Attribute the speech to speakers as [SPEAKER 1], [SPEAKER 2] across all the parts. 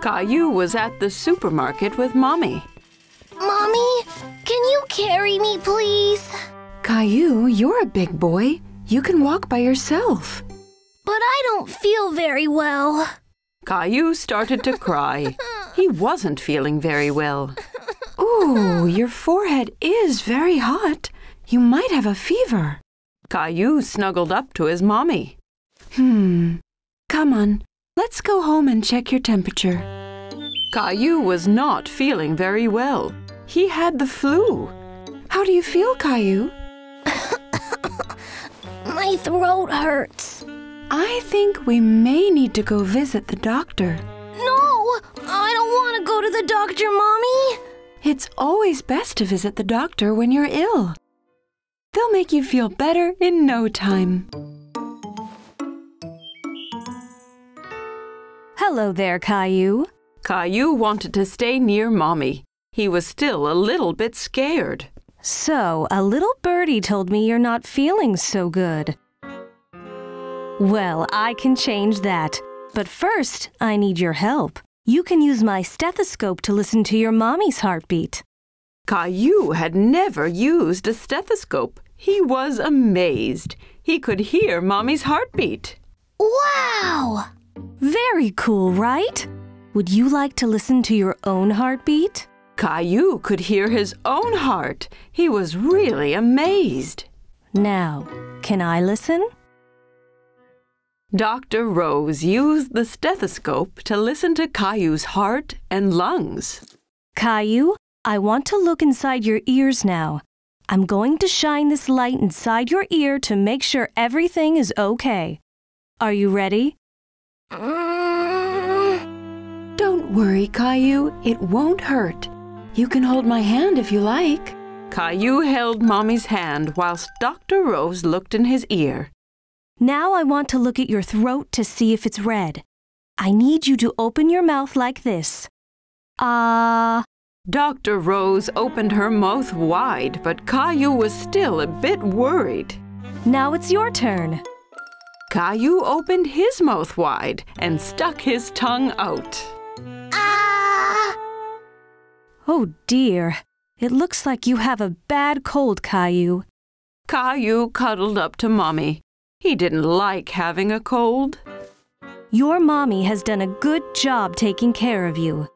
[SPEAKER 1] Caillou was at the supermarket with Mommy.
[SPEAKER 2] Mommy, can you carry me, please?
[SPEAKER 3] Caillou, you're a big boy. You can walk by yourself.
[SPEAKER 2] But I don't feel very well.
[SPEAKER 1] Caillou started to cry. He wasn't feeling very well.
[SPEAKER 3] Ooh, your forehead is very hot. You might have a fever.
[SPEAKER 1] Caillou snuggled up to his mommy.
[SPEAKER 3] Come on, let's go home and check your temperature.
[SPEAKER 1] Caillou was not feeling very well. He had the flu.
[SPEAKER 3] How do you feel, Caillou?
[SPEAKER 2] My throat hurts.
[SPEAKER 3] I think we may need to go visit the doctor.
[SPEAKER 2] No, I don't want to go to the doctor, Mommy.
[SPEAKER 3] It's always best to visit the doctor when you're ill. They'll make you feel better in no time.
[SPEAKER 4] Hello there, Caillou.
[SPEAKER 1] Caillou wanted to stay near Mommy. He was still a little bit scared.
[SPEAKER 4] So, a little birdie told me you're not feeling so good. Well, I can change that. But first, I need your help. You can use my stethoscope to listen to your mommy's heartbeat.
[SPEAKER 1] Caillou had never used a stethoscope. He was amazed. He could hear Mommy's heartbeat.
[SPEAKER 2] Wow!
[SPEAKER 4] Very cool, right? Would you like to listen to your own heartbeat?
[SPEAKER 1] Caillou could hear his own heart. He was really amazed.
[SPEAKER 4] Now, can I listen?
[SPEAKER 1] Dr. Rose used the stethoscope to listen to Caillou's heart and lungs.
[SPEAKER 4] Caillou, I want to look inside your ears now. I'm going to shine this light inside your ear to make sure everything is okay. Are you ready?
[SPEAKER 3] Don't worry, Caillou. It won't hurt. You can hold my hand if you like.
[SPEAKER 1] Caillou held Mommy's hand whilst Dr. Rose looked in his ear.
[SPEAKER 4] Now I want to look at your throat to see if it's red. I need you to open your mouth like this.
[SPEAKER 1] Dr. Rose opened her mouth wide, but Caillou was still a bit worried.
[SPEAKER 4] Now it's your turn.
[SPEAKER 1] Caillou opened his mouth wide and stuck his tongue out.
[SPEAKER 4] Oh dear, it looks like you have a bad cold, Caillou.
[SPEAKER 1] Caillou cuddled up to Mommy. He didn't like having a cold.
[SPEAKER 4] Your mommy has done a good job taking care of you.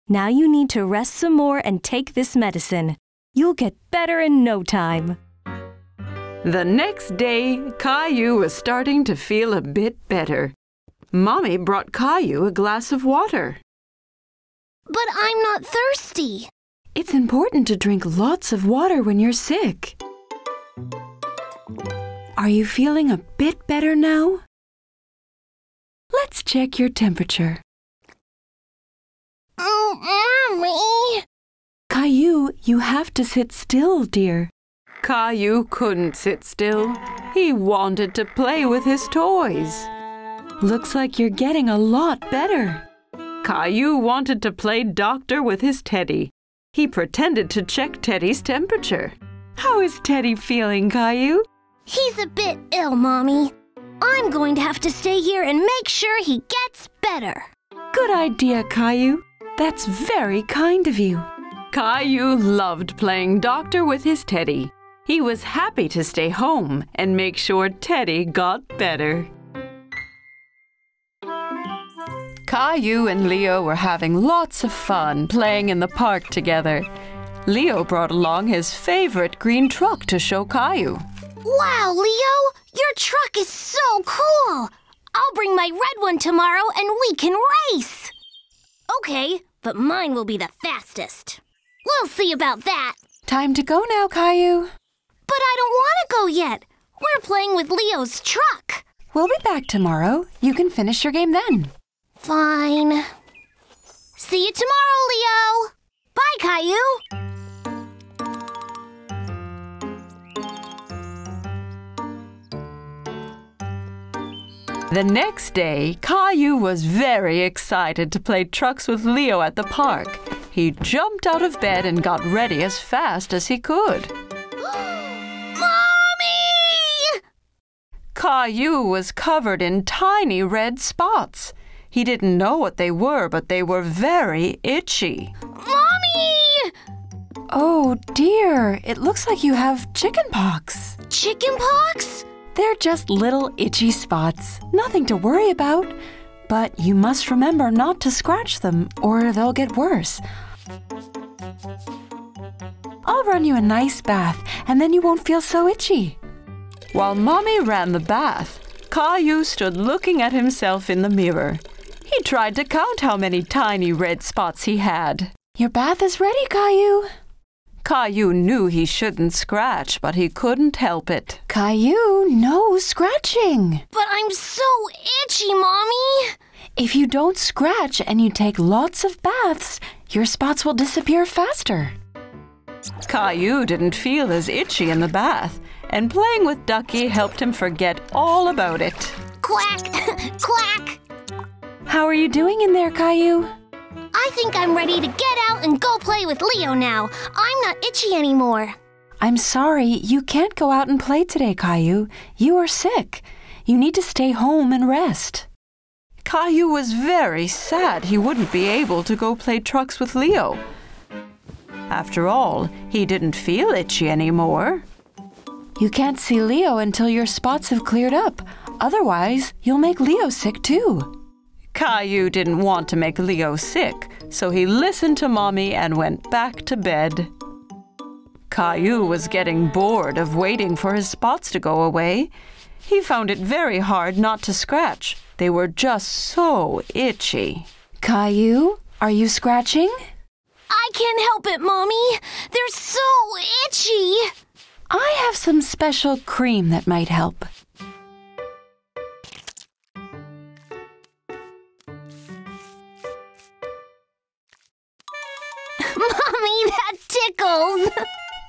[SPEAKER 4] Now you need to rest some more and take this medicine. You'll get better in no time.
[SPEAKER 1] The next day, Caillou was starting to feel a bit better. Mommy brought Caillou a glass of water.
[SPEAKER 2] But I'm not thirsty.
[SPEAKER 3] It's important to drink lots of water when you're sick. Are you feeling a bit better now? Let's check your temperature.
[SPEAKER 2] Mommy!
[SPEAKER 3] Caillou, you have to sit still, dear.
[SPEAKER 1] Caillou couldn't sit still. He wanted to play with his toys.
[SPEAKER 3] Looks like you're getting a lot better.
[SPEAKER 1] Caillou wanted to play doctor with his Teddy. He pretended to check Teddy's temperature.
[SPEAKER 3] How is Teddy feeling, Caillou?
[SPEAKER 2] He's a bit ill, Mommy. I'm going to have to stay here and make sure he gets better.
[SPEAKER 3] Good idea, Caillou. That's very kind of you.
[SPEAKER 1] Caillou loved playing doctor with his Teddy. He was happy to stay home and make sure Teddy got better. Caillou and Leo were having lots of fun playing in the park together. Leo brought along his favorite green truck to show Caillou.
[SPEAKER 2] Wow, Leo! Your truck is so cool! I'll bring my red one tomorrow and we can race! Okay, but mine will be the fastest. We'll see about that.
[SPEAKER 3] Time to go now, Caillou.
[SPEAKER 2] But I don't want to go yet. We're playing with Leo's truck.
[SPEAKER 3] We'll be back tomorrow. You can finish your game then.
[SPEAKER 2] Fine. See you tomorrow, Leo. Bye, Caillou.
[SPEAKER 1] The next day, Caillou was very excited to play trucks with Leo at the park. He jumped out of bed and got ready as fast as he could.
[SPEAKER 2] Mommy!
[SPEAKER 1] Caillou was covered in tiny red spots. He didn't know what they were, but they were very itchy.
[SPEAKER 2] Mommy!
[SPEAKER 3] Oh dear, it looks like you have chickenpox.
[SPEAKER 2] Chickenpox?
[SPEAKER 3] They're just little itchy spots, nothing to worry about. But you must remember not to scratch them or they'll get worse. I'll run you a nice bath and then you won't feel so itchy.
[SPEAKER 1] While Mommy ran the bath, Caillou stood looking at himself in the mirror. He tried to count how many tiny red spots he had.
[SPEAKER 3] Your bath is ready, Caillou.
[SPEAKER 1] Caillou knew he shouldn't scratch, but he couldn't help it.
[SPEAKER 3] Caillou, no scratching.
[SPEAKER 2] But I'm so itchy, Mommy.
[SPEAKER 3] If you don't scratch and you take lots of baths, your spots will disappear faster.
[SPEAKER 1] Caillou didn't feel as itchy in the bath, and playing with Ducky helped him forget all about it.
[SPEAKER 2] Quack! Quack!
[SPEAKER 3] How are you doing in there, Caillou?
[SPEAKER 2] I think I'm ready to get out and go play with Leo now. I'm not itchy anymore.
[SPEAKER 3] I'm sorry, you can't go out and play today, Caillou. You are sick. You need to stay home and rest.
[SPEAKER 1] Caillou was very sad he wouldn't be able to go play trucks with Leo. After all, he didn't feel itchy anymore.
[SPEAKER 3] You can't see Leo until your spots have cleared up. Otherwise, you'll make Leo sick too.
[SPEAKER 1] Caillou didn't want to make Leo sick, so he listened to Mommy and went back to bed. Caillou was getting bored of waiting for his spots to go away. He found it very hard not to scratch. They were just so itchy.
[SPEAKER 3] Caillou, are you scratching?
[SPEAKER 2] I can't help it, Mommy. They're so itchy.
[SPEAKER 3] I have some special cream that might help.
[SPEAKER 2] Mommy, that tickles.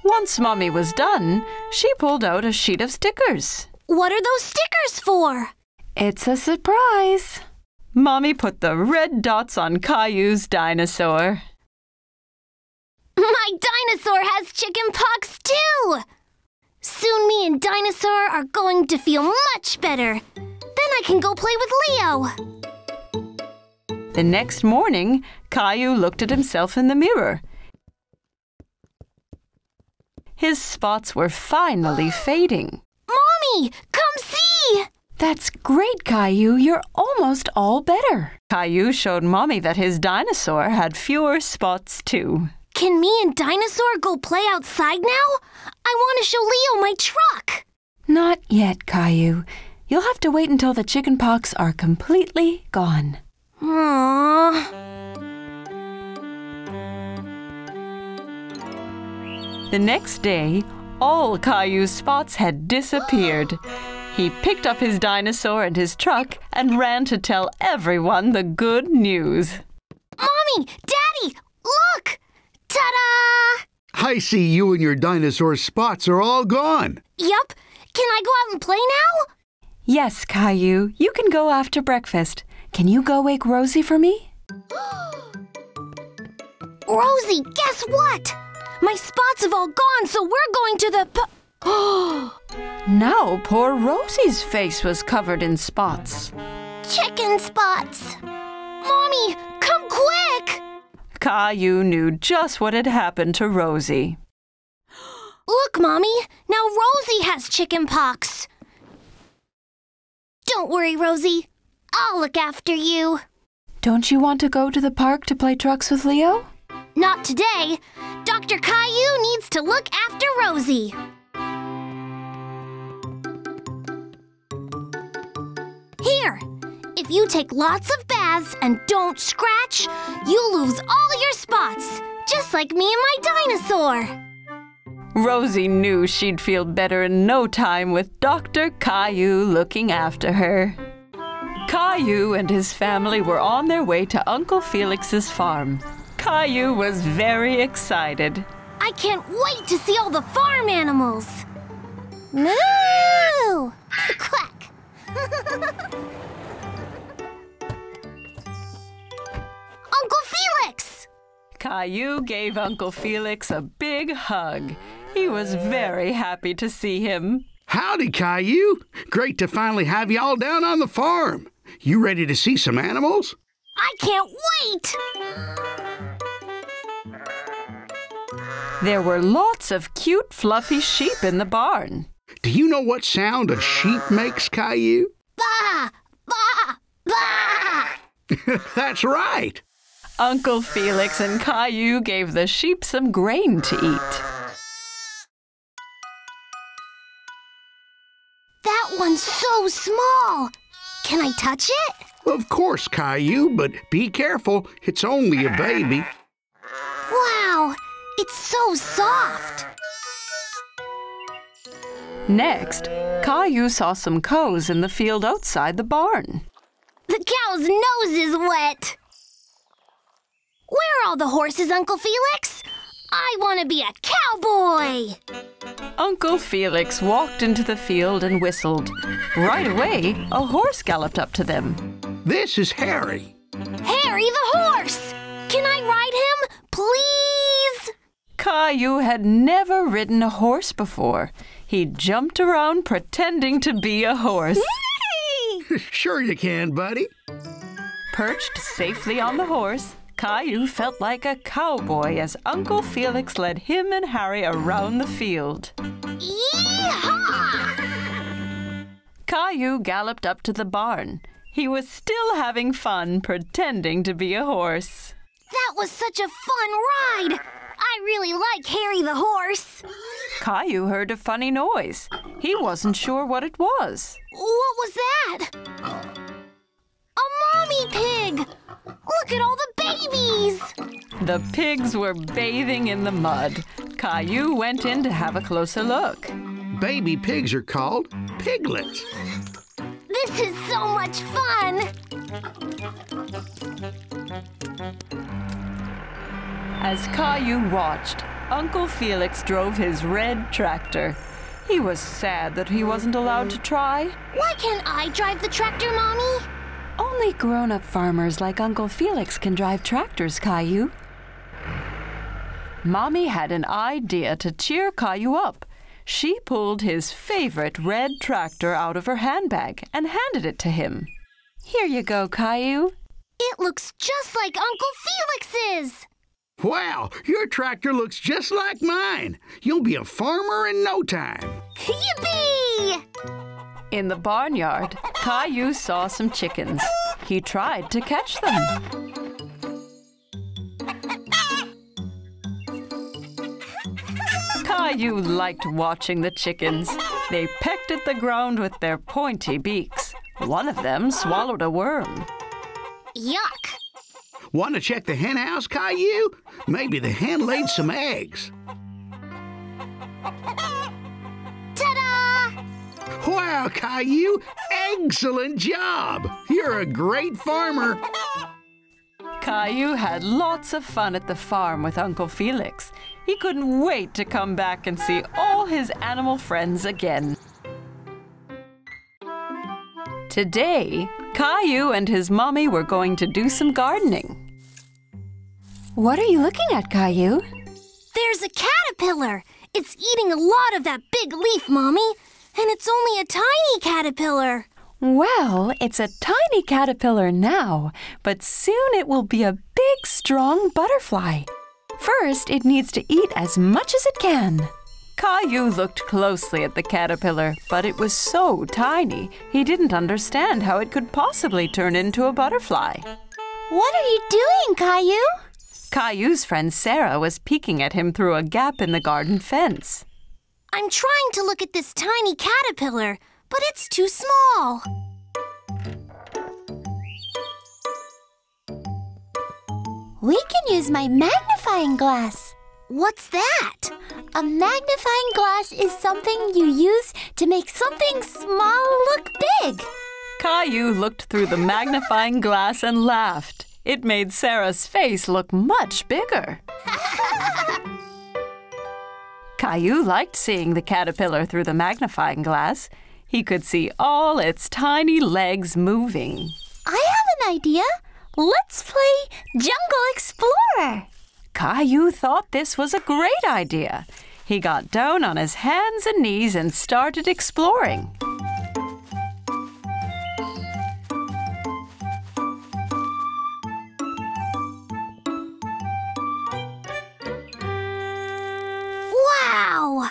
[SPEAKER 1] Once Mommy was done, she pulled out a sheet of stickers.
[SPEAKER 2] What are those stickers for?
[SPEAKER 3] It's a surprise.
[SPEAKER 1] Mommy put the red dots on Caillou's dinosaur.
[SPEAKER 2] My dinosaur has chickenpox too. Soon me and Dinosaur are going to feel much better. Then I can go play with Leo.
[SPEAKER 1] The next morning, Caillou looked at himself in the mirror. His spots were finally fading.
[SPEAKER 2] Mommy, come see!
[SPEAKER 3] That's great, Caillou. You're almost all better.
[SPEAKER 1] Caillou showed Mommy that his dinosaur had fewer spots too.
[SPEAKER 2] Can me and Dinosaur go play outside now? I want to show Leo my truck.
[SPEAKER 3] Not yet, Caillou. You'll have to wait until the chickenpox are completely gone.
[SPEAKER 2] Aww.
[SPEAKER 1] The next day, all Caillou's spots had disappeared. He picked up his dinosaur and his truck and ran to tell everyone the good news.
[SPEAKER 2] Mommy! Daddy! Look! Ta-da!
[SPEAKER 5] I see you and your dinosaur spots are all gone.
[SPEAKER 2] Yup. Can I go out and play now?
[SPEAKER 3] Yes, Caillou. You can go after breakfast. Can you go wake Rosie for me?
[SPEAKER 2] Rosie, guess what? My spots have all gone, so we're going to the
[SPEAKER 1] Now poor Rosie's face was covered in spots.
[SPEAKER 2] chicken spots. Mommy, come quick!
[SPEAKER 1] Caillou knew just what had happened to Rosie.
[SPEAKER 2] Look, Mommy, now Rosie has chickenpox. Don't worry, Rosie. I'll look after you.
[SPEAKER 3] Don't you want to go to the park to play trucks with Leo?
[SPEAKER 2] Not today. Dr. Caillou needs to look after Rosie. Here, if you take lots of baths and don't scratch, you'll lose all your spots, just like me and my dinosaur.
[SPEAKER 1] Rosie knew she'd feel better in no time with Dr. Caillou looking after her. Caillou and his family were on their way to Uncle Felix's farm. Caillou was very excited.
[SPEAKER 2] I can't wait to see all the farm animals. Moo! Quack! Uncle Felix!
[SPEAKER 1] Caillou gave Uncle Felix a big hug. He was very happy to see him.
[SPEAKER 5] Howdy, Caillou. Great to finally have you all down on the farm. You ready to see some animals?
[SPEAKER 2] I can't wait!
[SPEAKER 1] There were lots of cute, fluffy sheep in the barn.
[SPEAKER 5] Do you know what sound a sheep makes, Caillou?
[SPEAKER 2] Bah! Bah! Bah!
[SPEAKER 5] That's right.
[SPEAKER 1] Uncle Felix and Caillou gave the sheep some grain to eat.
[SPEAKER 2] That one's so small. Can I touch it?
[SPEAKER 5] Of course, Caillou, but be careful. It's only a baby.
[SPEAKER 2] Wow, it's so soft.
[SPEAKER 1] Next, Caillou saw some cows in the field outside the barn.
[SPEAKER 2] The cow's nose is wet. Where are all the horses, Uncle Felix? I want to be a cowboy.
[SPEAKER 1] Uncle Felix walked into the field and whistled. Right away, a horse galloped up to them.
[SPEAKER 5] This is Harry.
[SPEAKER 2] Harry the horse! Can I ride him, please?
[SPEAKER 1] Caillou had never ridden a horse before. He jumped around pretending to be a horse.
[SPEAKER 5] Sure you can, buddy.
[SPEAKER 1] Perched safely on the horse, Caillou felt like a cowboy as Uncle Felix led him and Harry around the field.
[SPEAKER 2] Yee-haw!
[SPEAKER 1] Caillou galloped up to the barn. He was still having fun pretending to be a horse.
[SPEAKER 2] That was such a fun ride. I really like Harry the horse.
[SPEAKER 1] Caillou heard a funny noise. He wasn't sure what it was.
[SPEAKER 2] What was that? A mommy pig! Look at all the babies!
[SPEAKER 1] The pigs were bathing in the mud. Caillou went in to have a closer look.
[SPEAKER 5] Baby pigs are called piglets.
[SPEAKER 2] This is so much fun!
[SPEAKER 1] As Caillou watched, Uncle Felix drove his red tractor. He was sad that he wasn't allowed to try.
[SPEAKER 2] Why can't I drive the tractor, Mommy?
[SPEAKER 3] Only grown-up farmers like Uncle Felix can drive tractors, Caillou.
[SPEAKER 1] Mommy had an idea to cheer Caillou up. She pulled his favorite red tractor out of her handbag and handed it to him.
[SPEAKER 3] Here you go, Caillou.
[SPEAKER 2] It looks just like Uncle Felix's!
[SPEAKER 5] Wow, your tractor looks just like mine. You'll be a farmer in no time.
[SPEAKER 2] Yippee!
[SPEAKER 1] In the barnyard, Caillou saw some chickens. He tried to catch them. Caillou liked watching the chickens. They pecked at the ground with their pointy beaks. One of them swallowed a worm.
[SPEAKER 2] Yuck!
[SPEAKER 5] Want to check the hen house, Caillou? Maybe the hen laid some eggs.
[SPEAKER 2] Ta-da!
[SPEAKER 5] Wow, Caillou, excellent job. You're a great farmer.
[SPEAKER 1] Caillou had lots of fun at the farm with Uncle Felix. He couldn't wait to come back and see all his animal friends again. Today, Caillou and his mommy were going to do some gardening.
[SPEAKER 3] What are you looking at, Caillou?
[SPEAKER 2] There's a caterpillar! It's eating a lot of that big leaf, Mommy. And it's only a tiny caterpillar.
[SPEAKER 3] Well, it's a tiny caterpillar now, but soon it will be a big, strong butterfly. First, it needs to eat as much as it can.
[SPEAKER 1] Caillou looked closely at the caterpillar, but it was so tiny, he didn't understand how it could possibly turn into a butterfly.
[SPEAKER 2] What are you doing, Caillou?
[SPEAKER 1] Caillou's friend Sarah was peeking at him through a gap in the garden fence.
[SPEAKER 2] I'm trying to look at this tiny caterpillar, but it's too small.
[SPEAKER 6] We can use my magnifying glass.
[SPEAKER 2] What's that?
[SPEAKER 6] A magnifying glass is something you use to make something small look big.
[SPEAKER 1] Caillou looked through the magnifying glass and laughed. It made Sarah's face look much bigger. Caillou liked seeing the caterpillar through the magnifying glass. He could see all its tiny legs moving.
[SPEAKER 6] I have an idea. Let's play Jungle Explorer.
[SPEAKER 1] Caillou thought this was a great idea. He got down on his hands and knees and started exploring.
[SPEAKER 2] wow!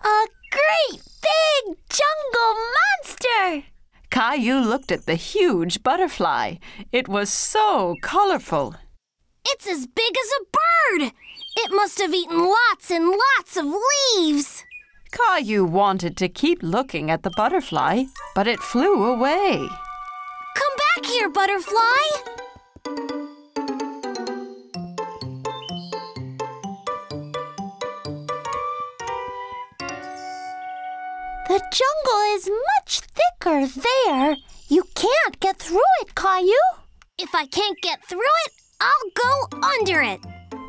[SPEAKER 6] A great big jungle monster!
[SPEAKER 1] Caillou looked at the huge butterfly. It was so colorful.
[SPEAKER 2] It's as big as a bird! It must have eaten lots and lots of leaves!
[SPEAKER 1] Caillou wanted to keep looking at the butterfly, but it flew away.
[SPEAKER 2] Come back here, butterfly!
[SPEAKER 6] The jungle is much thicker there. You can't get through it, Caillou.
[SPEAKER 2] If I can't get through it, I'll go under it.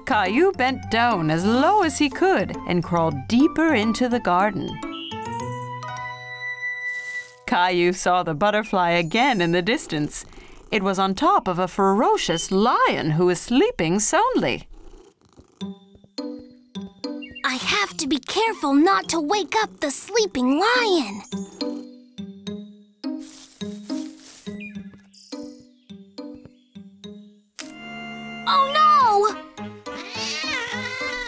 [SPEAKER 1] Caillou bent down as low as he could and crawled deeper into the garden. Caillou saw the butterfly again in the distance. It was on top of a ferocious lion who was sleeping soundly.
[SPEAKER 2] I have to be careful not to wake up the sleeping lion. Oh no!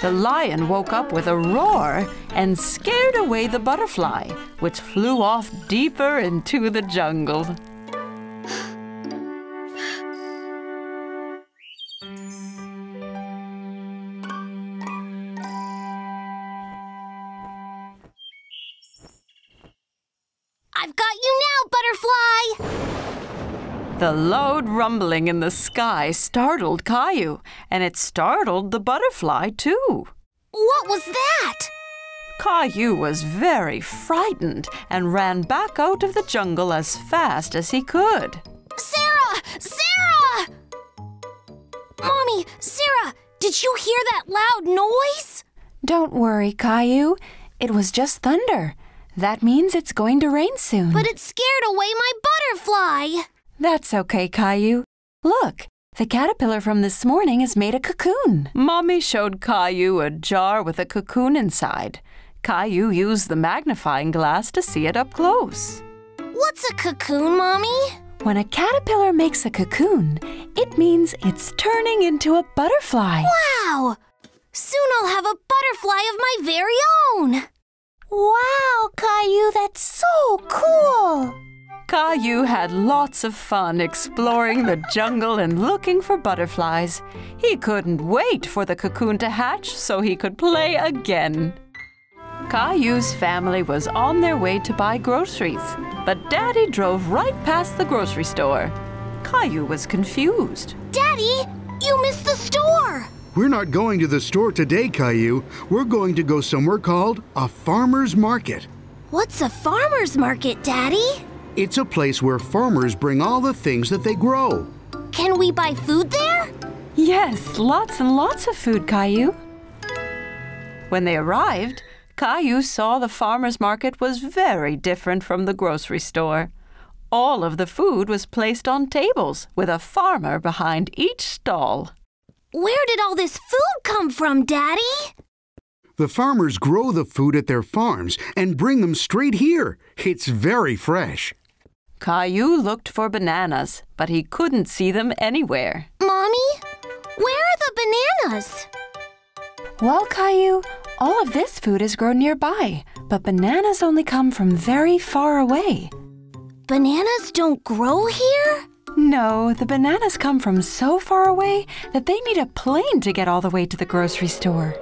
[SPEAKER 1] The lion woke up with a roar and scared away the butterfly, which flew off deeper into the jungle.
[SPEAKER 2] I've got you now, butterfly!
[SPEAKER 1] The loud rumbling in the sky startled Caillou, and it startled the butterfly too.
[SPEAKER 2] What was that?
[SPEAKER 1] Caillou was very frightened and ran back out of the jungle as fast as he could.
[SPEAKER 2] Sarah! Sarah! Mommy, Sarah, did you hear that loud noise?
[SPEAKER 3] Don't worry, Caillou. It was just thunder. That means it's going to rain soon.
[SPEAKER 2] But it scared away my butterfly.
[SPEAKER 3] That's okay, Caillou. Look, the caterpillar from this morning has made a cocoon.
[SPEAKER 1] Mommy showed Caillou a jar with a cocoon inside. Caillou used the magnifying glass to see it up close.
[SPEAKER 2] What's a cocoon, Mommy?
[SPEAKER 3] When a caterpillar makes a cocoon, it means it's turning into a butterfly.
[SPEAKER 2] Wow! Soon I'll have a butterfly of my very own.
[SPEAKER 6] Wow, Caillou, that's so cool!
[SPEAKER 1] Caillou had lots of fun exploring the jungle and looking for butterflies. He couldn't wait for the cocoon to hatch so he could play again. Caillou's family was on their way to buy groceries, but Daddy drove right past the grocery store. Caillou was confused.
[SPEAKER 2] Daddy, you missed the store!
[SPEAKER 5] We're not going to the store today, Caillou. We're going to go somewhere called a farmer's market.
[SPEAKER 2] What's a farmer's market, Daddy?
[SPEAKER 5] It's a place where farmers bring all the things that they grow.
[SPEAKER 2] Can we buy food there?
[SPEAKER 1] Yes, lots and lots of food, Caillou. When they arrived, Caillou saw the farmer's market was very different from the grocery store. All of the food was placed on tables with a farmer behind each stall.
[SPEAKER 2] Where did all this food come from, Daddy?
[SPEAKER 5] The farmers grow the food at their farms and bring them straight here. It's very fresh.
[SPEAKER 1] Caillou looked for bananas, but he couldn't see them anywhere.
[SPEAKER 2] Mommy, where are the bananas?
[SPEAKER 3] Well, Caillou, all of this food is grown nearby, but bananas only come from very far away.
[SPEAKER 2] Bananas don't grow here?
[SPEAKER 3] No, the bananas come from so far away that they need a plane to get all the way to the grocery store.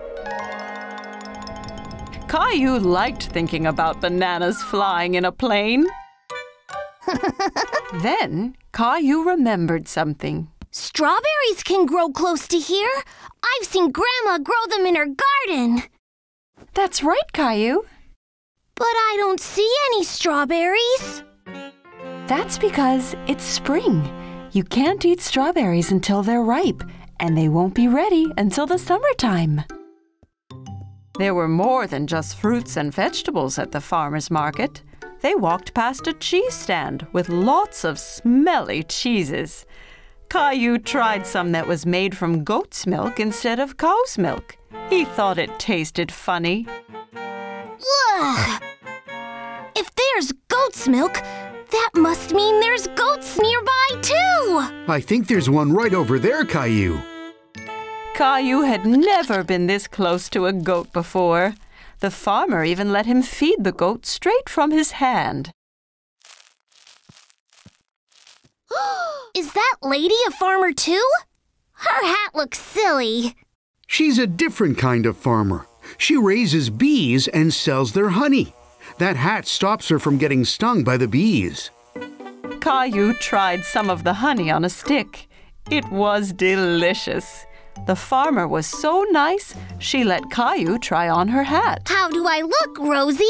[SPEAKER 1] Caillou liked thinking about bananas flying in a plane. Then Caillou remembered something.
[SPEAKER 2] Strawberries can grow close to here. I've seen Grandma grow them in her garden.
[SPEAKER 3] That's right, Caillou.
[SPEAKER 2] But I don't see any strawberries.
[SPEAKER 3] That's because it's spring. You can't eat strawberries until they're ripe, and they won't be ready until the summertime.
[SPEAKER 1] There were more than just fruits and vegetables at the farmer's market. They walked past a cheese stand with lots of smelly cheeses. Caillou tried some that was made from goat's milk instead of cow's milk. He thought it tasted funny.
[SPEAKER 2] Ugh! If there's goat's milk, that must mean there's goats nearby too!
[SPEAKER 5] I think there's one right over there, Caillou.
[SPEAKER 1] Caillou had never been this close to a goat before. The farmer even let him feed the goat straight from his hand.
[SPEAKER 2] Is that lady a farmer too? Her hat looks silly.
[SPEAKER 5] She's a different kind of farmer. She raises bees and sells their honey. That hat stops her from getting stung by the bees.
[SPEAKER 1] Caillou tried some of the honey on a stick. It was delicious. The farmer was so nice, she let Caillou try on her hat.
[SPEAKER 2] How do I look, Rosie?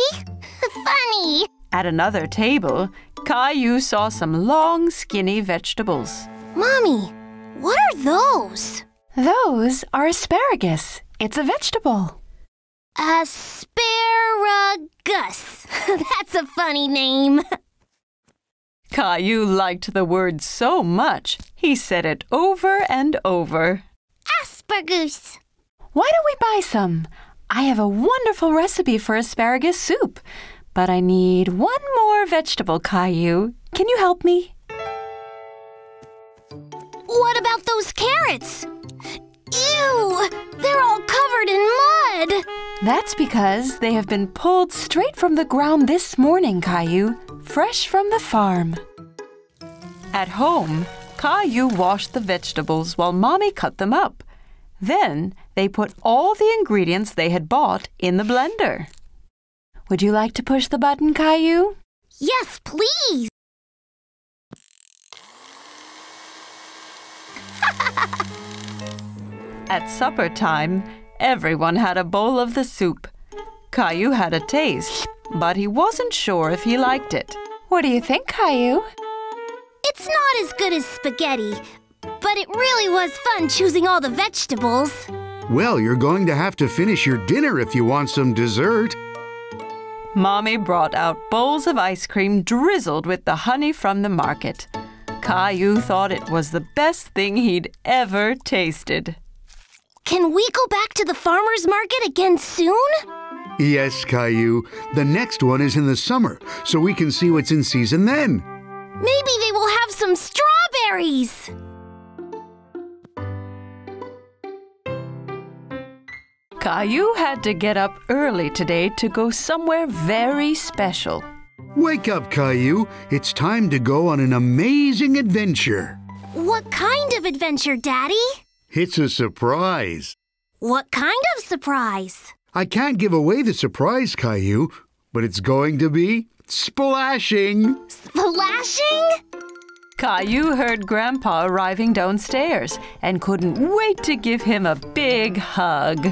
[SPEAKER 2] Funny.
[SPEAKER 1] At another table, Caillou saw some long, skinny vegetables.
[SPEAKER 2] Mommy, what are those?
[SPEAKER 3] Those are asparagus. It's a vegetable.
[SPEAKER 2] Asparagus. That's a funny name.
[SPEAKER 1] Caillou liked the word so much, he said it over and over.
[SPEAKER 2] Asparagus.
[SPEAKER 3] Why don't we buy some? I have a wonderful recipe for asparagus soup. But I need one more vegetable, Caillou. Can you help me?
[SPEAKER 2] What about those carrots? Ew! They're all covered in mud!
[SPEAKER 3] That's because they have been pulled straight from the ground this morning, Caillou, fresh from the farm.
[SPEAKER 1] At home, Caillou washed the vegetables while Mommy cut them up. Then they put all the ingredients they had bought in the blender.
[SPEAKER 3] Would you like to push the button, Caillou?
[SPEAKER 2] Yes, please!
[SPEAKER 1] At supper time, everyone had a bowl of the soup. Caillou had a taste, but he wasn't sure if he liked it.
[SPEAKER 3] What do you think, Caillou?
[SPEAKER 2] It's not as good as spaghetti, but it really was fun choosing all the vegetables.
[SPEAKER 5] Well, you're going to have to finish your dinner if you want some dessert.
[SPEAKER 1] Mommy brought out bowls of ice cream drizzled with the honey from the market. Caillou thought it was the best thing he'd ever tasted.
[SPEAKER 2] Can we go back to the farmer's market again soon?
[SPEAKER 5] Yes, Caillou. The next one is in the summer, so we can see what's in season then.
[SPEAKER 2] Maybe they will have some strawberries.
[SPEAKER 1] Caillou had to get up early today to go somewhere very special.
[SPEAKER 5] Wake up, Caillou. It's time to go on an amazing adventure.
[SPEAKER 2] What kind of adventure, Daddy?
[SPEAKER 5] It's a surprise.
[SPEAKER 2] What kind of surprise?
[SPEAKER 5] I can't give away the surprise, Caillou, but it's going to be splashing.
[SPEAKER 2] Splashing?
[SPEAKER 1] Caillou heard Grandpa arriving downstairs and couldn't wait to give him a big hug.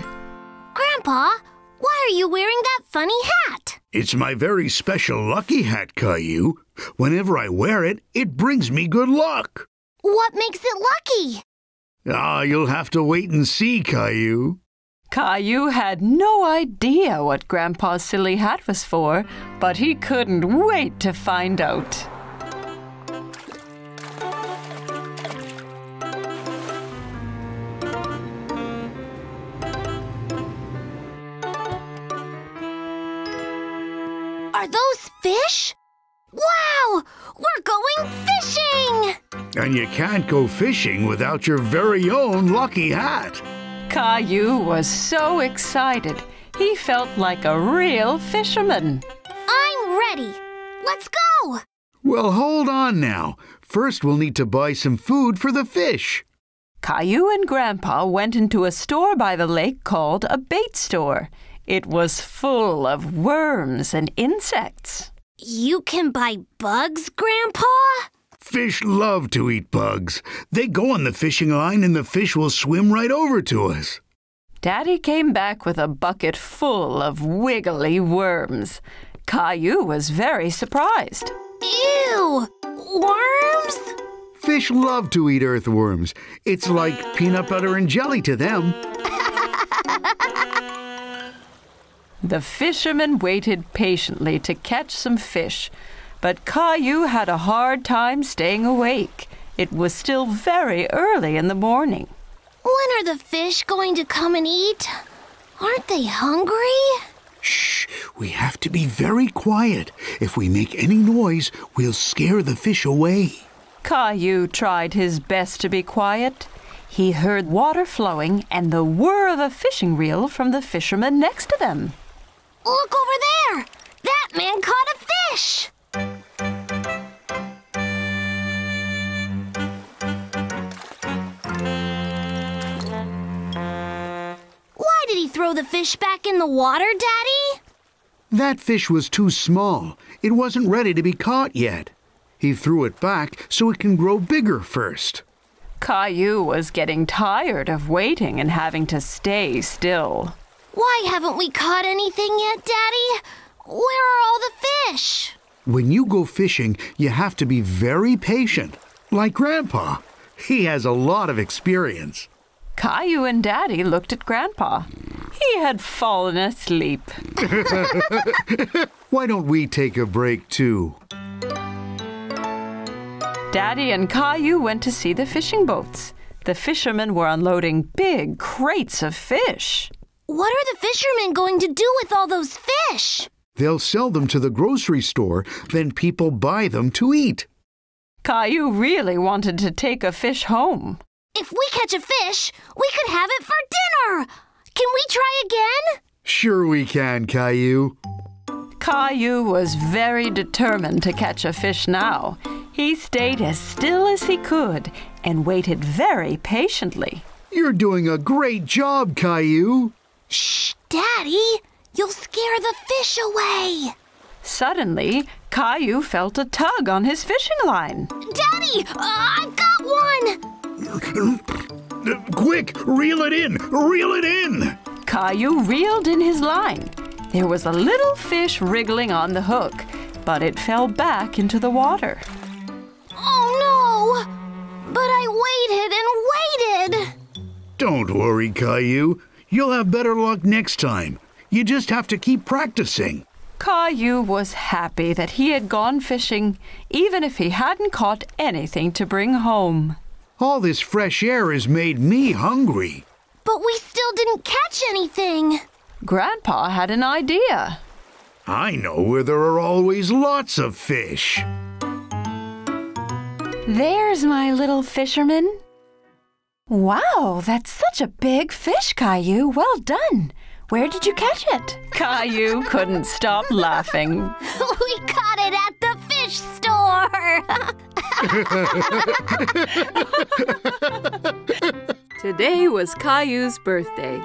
[SPEAKER 2] Grandpa, why are you wearing that funny hat?
[SPEAKER 5] It's my very special lucky hat, Caillou. Whenever I wear it, it brings me good luck.
[SPEAKER 2] What makes it lucky?
[SPEAKER 5] You'll have to wait and see, Caillou.
[SPEAKER 1] Caillou had no idea what Grandpa's silly hat was for, but he couldn't wait to find out.
[SPEAKER 2] Are those fish? Wow! We're going fishing!
[SPEAKER 5] And you can't go fishing without your very own lucky hat.
[SPEAKER 1] Caillou was so excited, he felt like a real fisherman.
[SPEAKER 2] I'm ready. Let's go!
[SPEAKER 5] Well, hold on now. First, we'll need to buy some food for the fish.
[SPEAKER 1] Caillou and Grandpa went into a store by the lake called a bait store. It was full of worms and insects.
[SPEAKER 2] You can buy bugs, Grandpa?
[SPEAKER 5] Fish love to eat bugs. They go on the fishing line and the fish will swim right over to us.
[SPEAKER 1] Daddy came back with a bucket full of wiggly worms. Caillou was very surprised.
[SPEAKER 2] Ew! Worms?
[SPEAKER 5] Fish love to eat earthworms. It's like peanut butter and jelly to them.
[SPEAKER 1] The fisherman waited patiently to catch some fish, but Caillou had a hard time staying awake. It was still very early in the morning.
[SPEAKER 2] When are the fish going to come and eat? Aren't they hungry?
[SPEAKER 5] Shh! We have to be very quiet. If we make any noise, we'll scare the fish away.
[SPEAKER 1] Caillou tried his best to be quiet. He heard water flowing and the whir of a fishing reel from the fisherman next to them.
[SPEAKER 2] Look over there! That man caught a fish! Why did he throw the fish back in the water, Daddy?
[SPEAKER 5] That fish was too small. It wasn't ready to be caught yet. He threw it back so it can grow bigger first.
[SPEAKER 1] Caillou was getting tired of waiting and having to stay still.
[SPEAKER 2] Why haven't we caught anything yet, Daddy? Where are all the fish?
[SPEAKER 5] When you go fishing, you have to be very patient, like Grandpa. He has a lot of experience.
[SPEAKER 1] Caillou and Daddy looked at Grandpa. He had fallen asleep.
[SPEAKER 5] Why don't we take a break too?
[SPEAKER 1] Daddy and Caillou went to see the fishing boats. The fishermen were unloading big crates of fish.
[SPEAKER 2] What are the fishermen going to do with all those fish?
[SPEAKER 5] They'll sell them to the grocery store, then people buy them to eat.
[SPEAKER 1] Caillou really wanted to take a fish home.
[SPEAKER 2] If we catch a fish, we could have it for dinner! Can we try again?
[SPEAKER 5] Sure we can, Caillou.
[SPEAKER 1] Caillou was very determined to catch a fish now. He stayed as still as he could and waited very patiently.
[SPEAKER 5] You're doing a great job, Caillou.
[SPEAKER 2] Shh, Daddy! You'll scare the fish away!
[SPEAKER 1] Suddenly, Caillou felt a tug on his fishing line.
[SPEAKER 2] Daddy! I've got one!
[SPEAKER 5] Quick, reel it in! Reel it in!
[SPEAKER 1] Caillou reeled in his line. There was a little fish wriggling on the hook, but it fell back into the water.
[SPEAKER 2] Oh no! But I waited and waited!
[SPEAKER 5] Don't worry, Caillou. You'll have better luck next time. You just have to keep practicing.
[SPEAKER 1] Caillou was happy that he had gone fishing, even if he hadn't caught anything to bring home.
[SPEAKER 5] All this fresh air has made me hungry.
[SPEAKER 2] But we still didn't catch anything.
[SPEAKER 1] Grandpa had an idea.
[SPEAKER 5] I know where there are always lots of fish.
[SPEAKER 3] There's my little fisherman. Wow, that's such a big fish, Caillou. Well done. Where did you catch it?
[SPEAKER 1] Caillou couldn't stop laughing.
[SPEAKER 2] We caught it at the fish store!
[SPEAKER 1] Today was Caillou's birthday.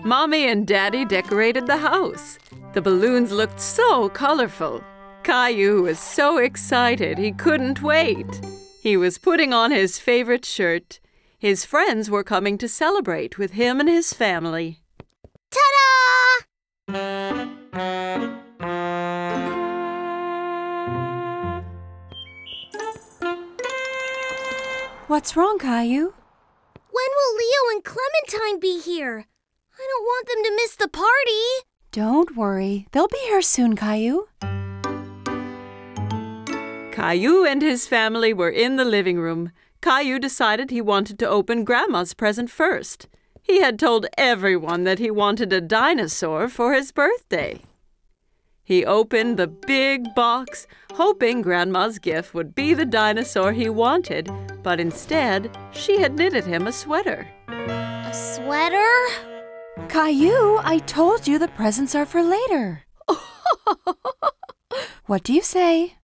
[SPEAKER 1] Mommy and Daddy decorated the house. The balloons looked so colorful. Caillou was so excited he couldn't wait. He was putting on his favorite shirt. His friends were coming to celebrate with him and his family.
[SPEAKER 2] Ta-da!
[SPEAKER 3] What's wrong, Caillou?
[SPEAKER 2] When will Leo and Clementine be here? I don't want them to miss the party.
[SPEAKER 3] Don't worry. They'll be here soon, Caillou.
[SPEAKER 1] Caillou and his family were in the living room. Caillou decided he wanted to open Grandma's present first. He had told everyone that he wanted a dinosaur for his birthday. He opened the big box, hoping Grandma's gift would be the dinosaur he wanted, but instead, she had knitted him a sweater.
[SPEAKER 2] A sweater?
[SPEAKER 3] Caillou, I told you the presents are for later. What do you say?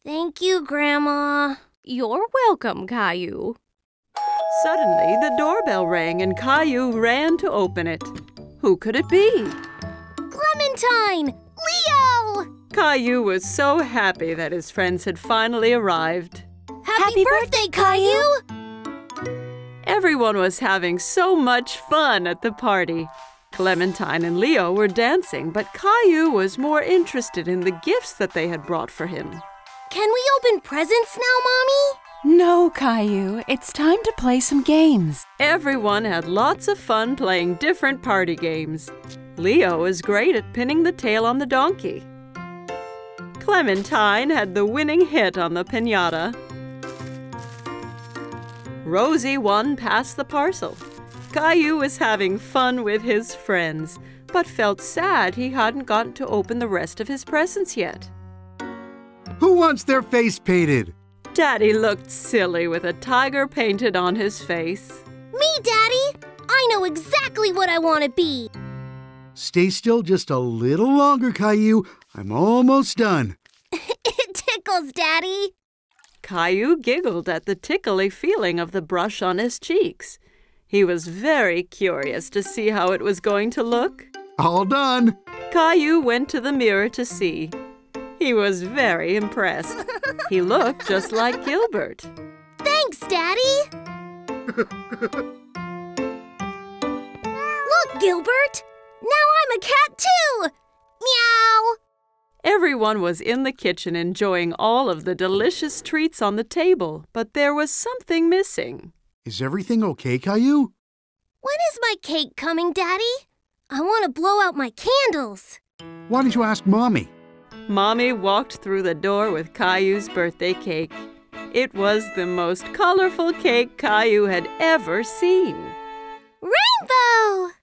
[SPEAKER 2] Thank you, Grandma.
[SPEAKER 7] You're welcome, Caillou.
[SPEAKER 1] Suddenly, the doorbell rang and Caillou ran to open it. Who could it be?
[SPEAKER 2] Clementine! Leo!
[SPEAKER 1] Caillou was so happy that his friends had finally arrived.
[SPEAKER 2] Happy birthday, Caillou!
[SPEAKER 1] Everyone was having so much fun at the party. Clementine and Leo were dancing, but Caillou was more interested in the gifts that they had brought for him.
[SPEAKER 2] Can we open presents now, Mommy?
[SPEAKER 3] No, Caillou. It's time to play some games.
[SPEAKER 1] Everyone had lots of fun playing different party games. Leo was great at pinning the tail on the donkey. Clementine had the winning hit on the piñata. Rosie won Pass the Parcel. Caillou was having fun with his friends, but felt sad he hadn't gotten to open the rest of his presents yet.
[SPEAKER 5] Who wants their face painted?
[SPEAKER 1] Daddy looked silly with a tiger painted on his face.
[SPEAKER 2] Me, Daddy! I know exactly what I want to be.
[SPEAKER 5] Stay still just a little longer, Caillou. I'm almost done.
[SPEAKER 2] It tickles, Daddy.
[SPEAKER 1] Caillou giggled at the tickly feeling of the brush on his cheeks. He was very curious to see how it was going to look.
[SPEAKER 5] All done.
[SPEAKER 1] Caillou went to the mirror to see. He was very impressed. He looked just like Gilbert.
[SPEAKER 2] Thanks, Daddy. Look, Gilbert. Now I'm a cat too. Meow.
[SPEAKER 1] Everyone was in the kitchen enjoying all of the delicious treats on the table, but there was something missing.
[SPEAKER 5] Is everything okay, Caillou?
[SPEAKER 2] When is my cake coming, Daddy? I want to blow out my candles.
[SPEAKER 5] Why don't you ask Mommy?
[SPEAKER 1] Mommy walked through the door with Caillou's birthday cake. It was the most colorful cake Caillou had ever seen.
[SPEAKER 2] Rainbow!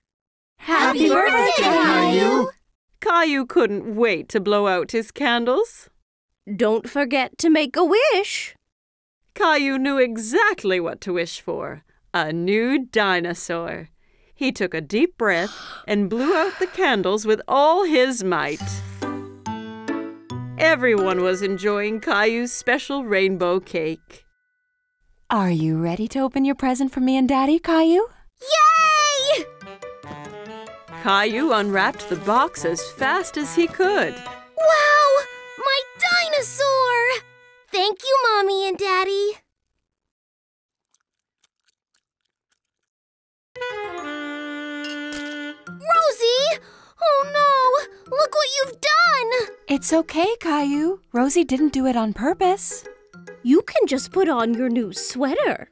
[SPEAKER 6] Happy birthday, Caillou!
[SPEAKER 1] Caillou couldn't wait to blow out his candles.
[SPEAKER 7] Don't forget to make a wish.
[SPEAKER 1] Caillou knew exactly what to wish for. A new dinosaur. He took a deep breath and blew out the candles with all his might. Everyone was enjoying Caillou's special rainbow cake.
[SPEAKER 3] Are you ready to open your present for me and Daddy, Caillou?
[SPEAKER 2] Yay!
[SPEAKER 1] Caillou unwrapped the box as fast as he could.
[SPEAKER 2] Wow! My dinosaur! Thank you, Mommy and Daddy. Rosie! Oh no! Look what you've done!
[SPEAKER 3] It's okay, Caillou. Rosie didn't do it on purpose.
[SPEAKER 7] You can just put on your new sweater.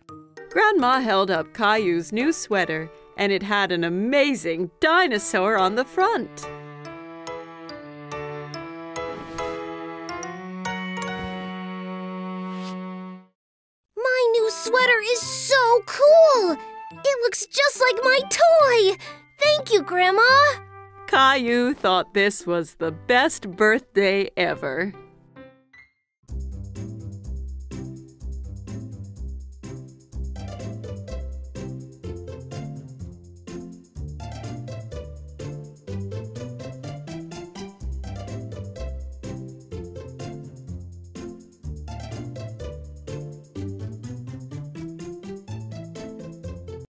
[SPEAKER 1] Grandma held up Caillou's new sweater, and it had an amazing dinosaur on the front.
[SPEAKER 2] My new sweater is so cool! It looks just like my toy! Thank you, Grandma!
[SPEAKER 1] Caillou thought this was the best birthday ever.